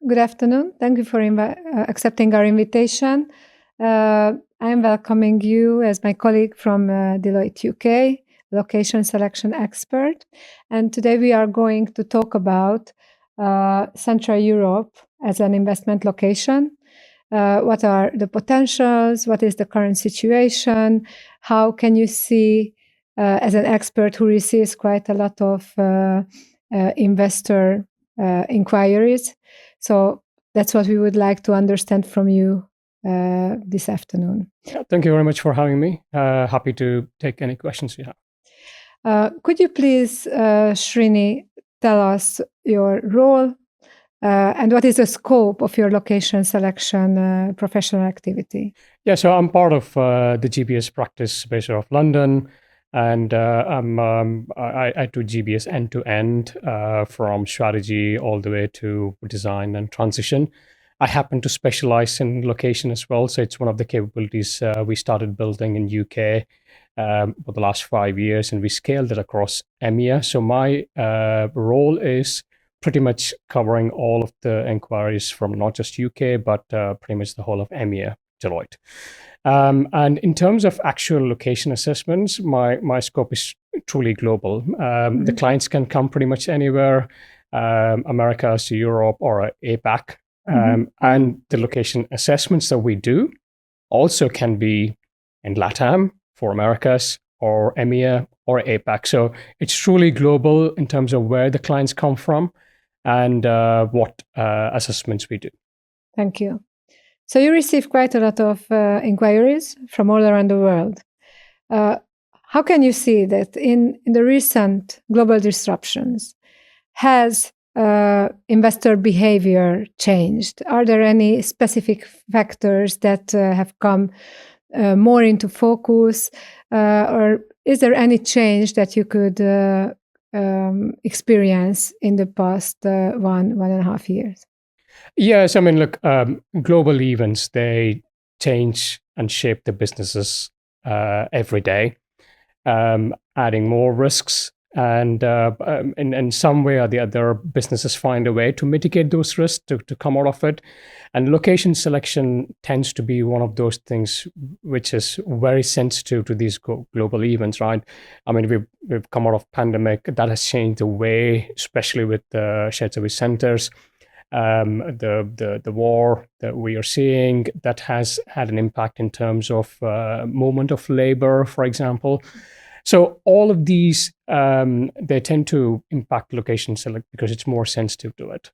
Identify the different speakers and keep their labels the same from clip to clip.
Speaker 1: good afternoon. Thank you for accepting our invitation. I am welcoming you as my colleague from Deloitte UK, location selection expert. And today we are going to talk about Central Europe as an investment location. What are the potentials? What is the current situation? How can you see, as an expert who receives quite a lot of investor inquiries? So that's what we would like to understand from you this afternoon.
Speaker 2: Thank you very much for having me. Happy to take any questions you have.
Speaker 1: Could you please, Srini, tell us your role and what is the scope of your location selection professional activity?
Speaker 2: Yeah, so I'm part of the GBS practice based out of London, and I do GBS end to end from strategy all the way to design and transition. I happen to specialize in location as well, so it's one of the capabilities we started building in UK for the last 5 years, and we scaled it across EMEA. So my role is pretty much covering all of the inquiries from not just UK, but pretty much the whole of EMEA, Deloitte. And in terms of actual location assessments, my scope is truly global. The clients can come pretty much anywhere, Americas to Europe or APAC. And the location assessments that we do also can be in LATAM for Americas or EMEA or APAC. So it's truly global in terms of where the clients come from and what assessments we do.
Speaker 1: Thank you. So you receive quite a lot of inquiries from all around the world. How can you see that in the recent global disruptions, has investor behavior changed? Are there any specific factors that have come more into focus? Or is there any change that you could experience in the past 1.5 years?
Speaker 2: Yes, I mean, look, global events, they change and shape the businesses every day, adding more risks. And in some way or the other, businesses find a way to mitigate those risks, to come out of it. And location selection tends to be one of those things which is very sensitive to these global events, right? I mean, we've come out of pandemic. That has changed the way, especially with the shared service centers. The war that we are seeing, that has had an impact in terms of movement of labor, for example. So all of these, they tend to impact location select because it's more sensitive to it.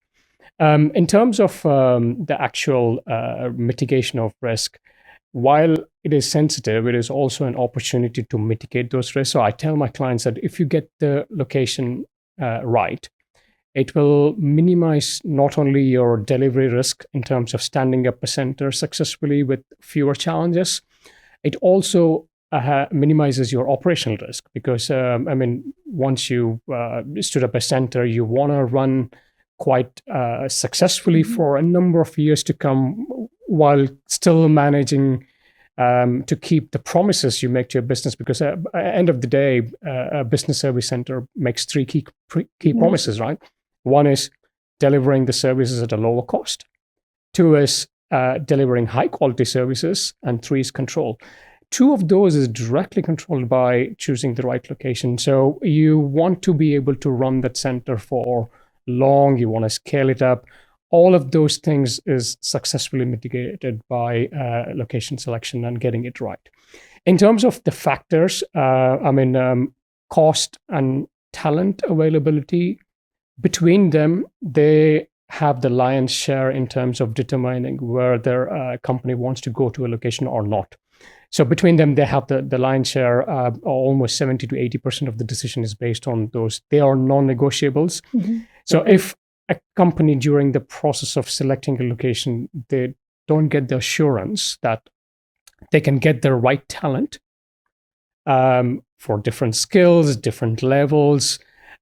Speaker 2: In terms of the actual mitigation of risk, while it is sensitive, it is also an opportunity to mitigate those risks. So I tell my clients that if you get the location right, it will minimize not only your delivery risk in terms of standing up a center successfully with fewer challenges, it also minimizes your operational risk because, I mean, once you stood up a center, you want to run quite successfully for a number of years to come while still managing to keep the promises you make to your business, because at the end of the day, a business service center makes three key promises, right? One is delivering the services at a lower cost. Two is delivering high quality services. And three is control. Two of those is directly controlled by choosing the right location. So you want to be able to run that center for long. You want to scale it up. All of those things is successfully mitigated by location selection and getting it right. In terms of the factors, cost and talent availability, between them, they have the lion's share in terms of determining whether company wants to go to a location or not. So between them, they have the lion's share. Almost 70 to 80% of the decision is based on those. They are non-negotiables. So if a company during the process of selecting a location, they don't get the assurance that they can get the right talent for different skills, different levels,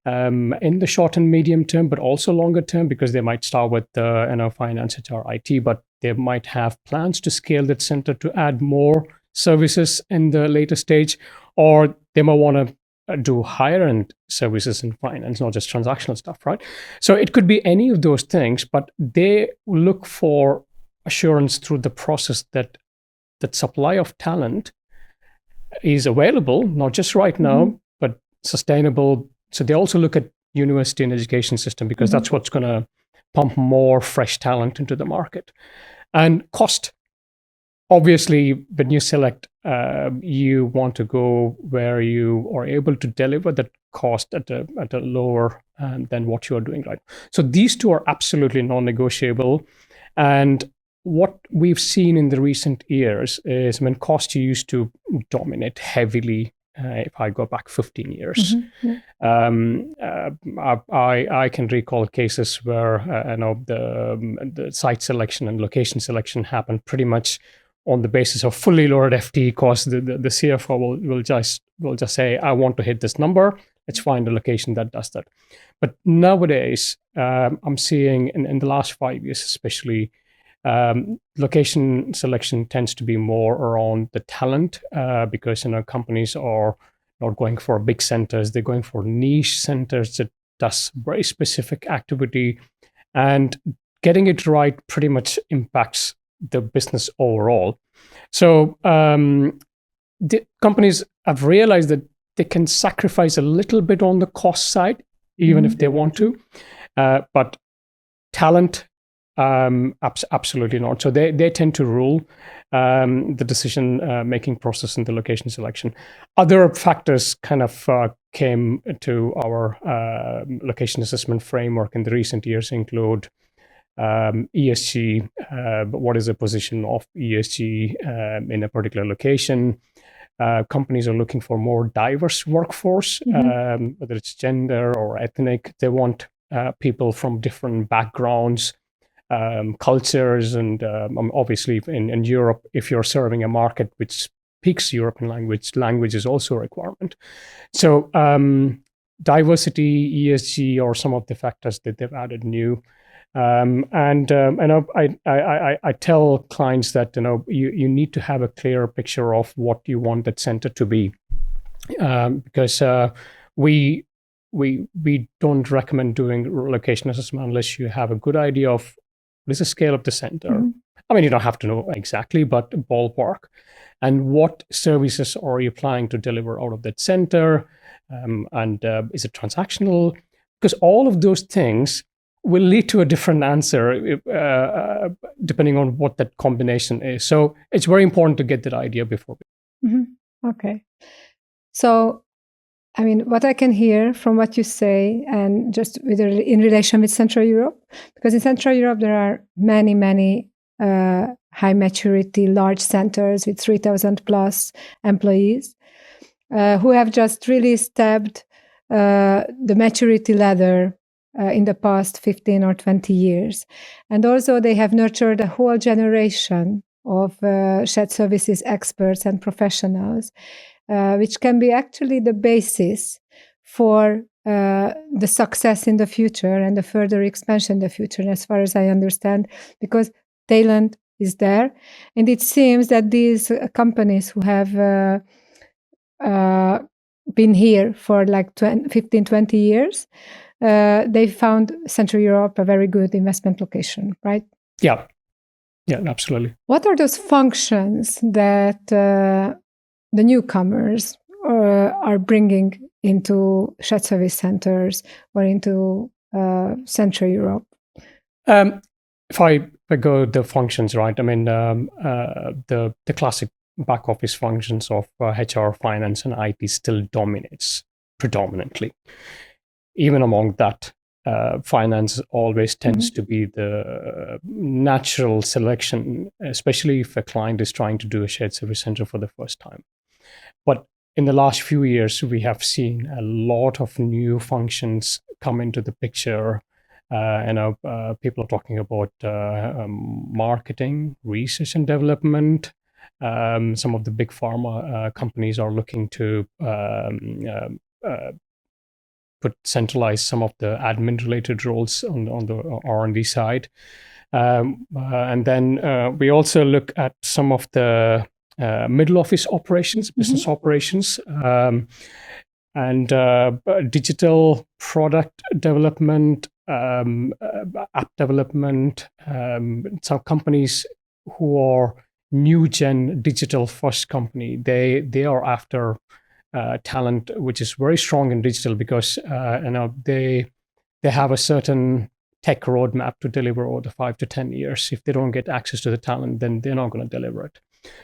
Speaker 2: in the short and medium term, but also longer term, because they might start with finance, HR, IT, but they might have plans to scale that center to add more services in the later stage, or they might want to do higher end services in finance, not just transactional stuff, right? So it could be any of those things, but they look for assurance through the process that supply of talent is available, not just right now, but sustainable. So they also look at university and education system because that's what's going to pump more fresh talent into the market. And cost. Obviously, when you select, you want to go where you are able to deliver that cost at a lower than what you are doing right. So these two are absolutely non-negotiable. And what we've seen in the recent years is when cost used to dominate heavily. If I go back 15 years, I can recall cases where the site selection and location selection happened pretty much on the basis of fully loaded FTE costs. The CFO will just say, I want to hit this number. Let's find a location that does that. But nowadays, I'm seeing in the last 5 years, especially, location selection tends to be more around the talent because companies are not going for big centers. They're going for niche centers that does very specific activity, and getting it right pretty much impacts the business overall. So the companies have realized that they can sacrifice a little bit on the cost side, even if they want to, but talent, absolutely not. So they tend to rule the decision making process in the location selection. Other factors kind of came to our location assessment framework in the recent years include ESG. What is the position of ESG in a particular location? Companies are looking for more diverse workforce, whether it's gender or ethnic. They want people from different backgrounds, cultures, and obviously in Europe, if you're serving a market which speaks European language is also a requirement. So diversity, ESG are some of the factors that they've added new. I tell clients that you need to have a clearer picture of what you want that center to be, because we don't recommend doing location assessment unless you have a good idea of what is the scale of the center. I mean, you don't have to know exactly, but ballpark, and what services are you planning to deliver out of that center, and is it transactional? Because all of those things will lead to a different answer depending on what that combination is. So it's very important to get that idea before.
Speaker 1: Okay. So, I mean, what I can hear from what you say, and just in relation with Central Europe, because in Central Europe there are many high maturity, large centers with 3,000 plus employees who have just really stepped the maturity ladder in the past 15 or 20 years. And also they have nurtured a whole generation of shared services experts and professionals, which can be actually the basis for the success in the future and the further expansion in the future, as far as I understand, because talent is there. And it seems that these companies who have been here for like 15, 20 years, they found Central Europe a very good investment location, right?
Speaker 2: Yeah, absolutely.
Speaker 1: What are those functions that the newcomers are bringing into shared service centers or into Central Europe?
Speaker 2: If I go the functions, right? I mean, the classic back office functions of HR, finance, and IT still dominates predominantly. Even among that, finance always tends to be the natural selection, especially if a client is trying to do a shared service center for the first time. But in the last few years, we have seen a lot of new functions come into the picture. People are talking about marketing, research and development. Some of the big pharma companies are looking to centralize some of the admin-related roles on the R&D side. And then we also look at some of the middle office operations, business operations. and digital product development, app development. Some companies who are new gen digital first company, they are after talent which is very strong in digital, because they have a certain tech roadmap to deliver over the 5 to 10 years. If they don't get access to the talent, then they're not going to deliver it.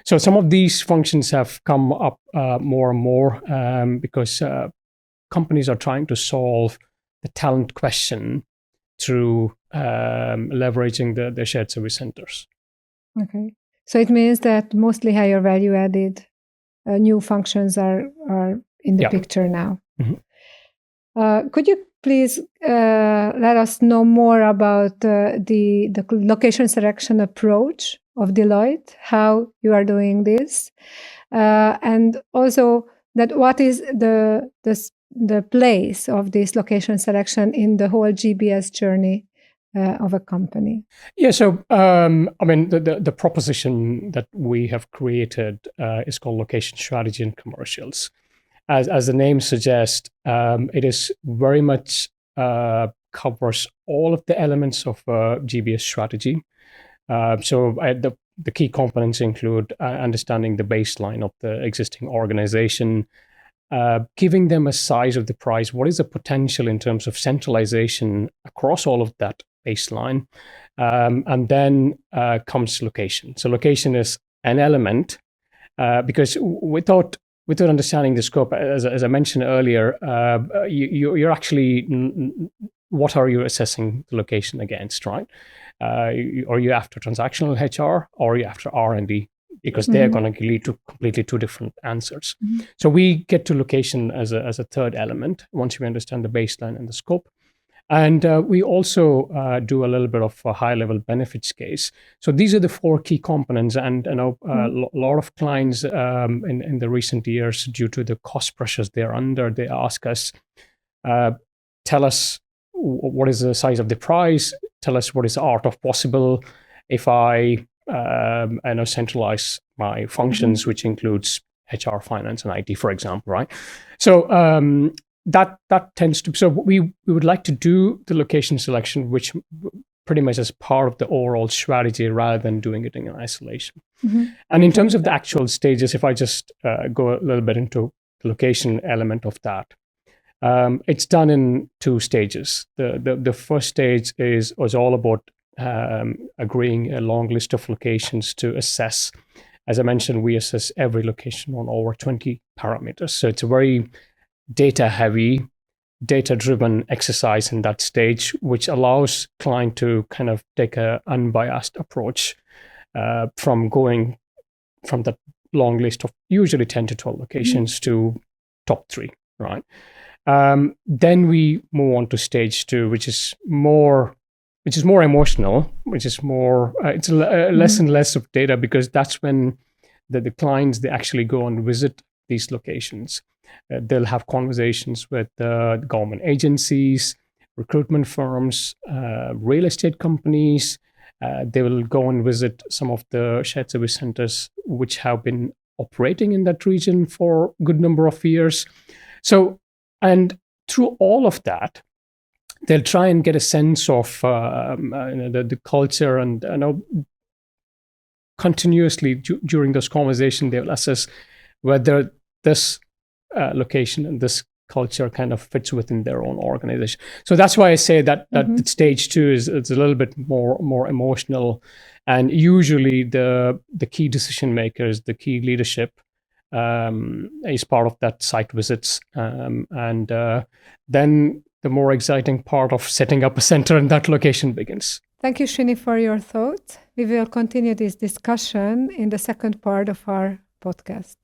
Speaker 2: So some of these functions have come up more and more because companies are trying to solve the talent question through leveraging the shared service centers.
Speaker 1: Okay. So it means that mostly higher value added new functions are in the picture now. Mm-hmm. Could you please let us know more about the location selection approach of Deloitte, how you are doing this, and also that what is the place of this location selection in the whole GBS journey of a company?
Speaker 2: Yeah, so the proposition that we have created is called Location Strategy and Commercials. As the name suggests, it is very much covers all of the elements of GBS strategy. So the key components include understanding the baseline of the existing organization, giving them a size of the price. What is the potential in terms of centralization across all of that baseline? And then comes location. So location is an element because without understanding the scope, as I mentioned earlier, you're actually, what are you assessing the location against, right? Are you after transactional HR or are you after R&D? Because they're going to lead to completely two different answers. Mm-hmm. So we get to location as a third element once we understand the baseline and the scope. And we also do a little bit of a high-level benefits case. So these are the four key components. And a lot of clients in the recent years, due to the cost pressures they're under, they ask us, tell us what is the size of the price, tell us what is the art of possible if I centralize my functions, which includes HR, finance, and IT, for example, right? So that tends to, so we would like to do the location selection, which pretty much as part of the overall strategy rather than doing it in isolation. Mm-hmm. And in terms of the actual stages, if I just go a little bit into the location element of that, it's done in two stages. The first stage was all about agreeing a long list of locations to assess. As I mentioned, we assess every location on over 20 parameters. So it's a very data-heavy, data-driven exercise in that stage, which allows client to kind of take an unbiased approach from going from that long list of usually 10 to 12 locations to top 3, right? Then we move on to stage 2, which is more emotional, which is more, it's less and less of data, because that's when the clients, they actually go and visit these locations. They'll have conversations with government agencies, recruitment firms, real estate companies. They will go and visit some of the shared service centers which have been operating in that region for a good number of years. So, and through all of that, they'll try and get a sense of the culture, and continuously during those conversations, they'll assess whether this location and this culture kind of fits within their own organization. So that's why I say that stage 2 is it's a little bit more emotional, and usually the key decision makers, the key leadership is part of that site visits, and then the more exciting part of setting up a center in that location begins.
Speaker 1: Thank you, Srini, for your thoughts. We will continue this discussion in the second part of our podcast.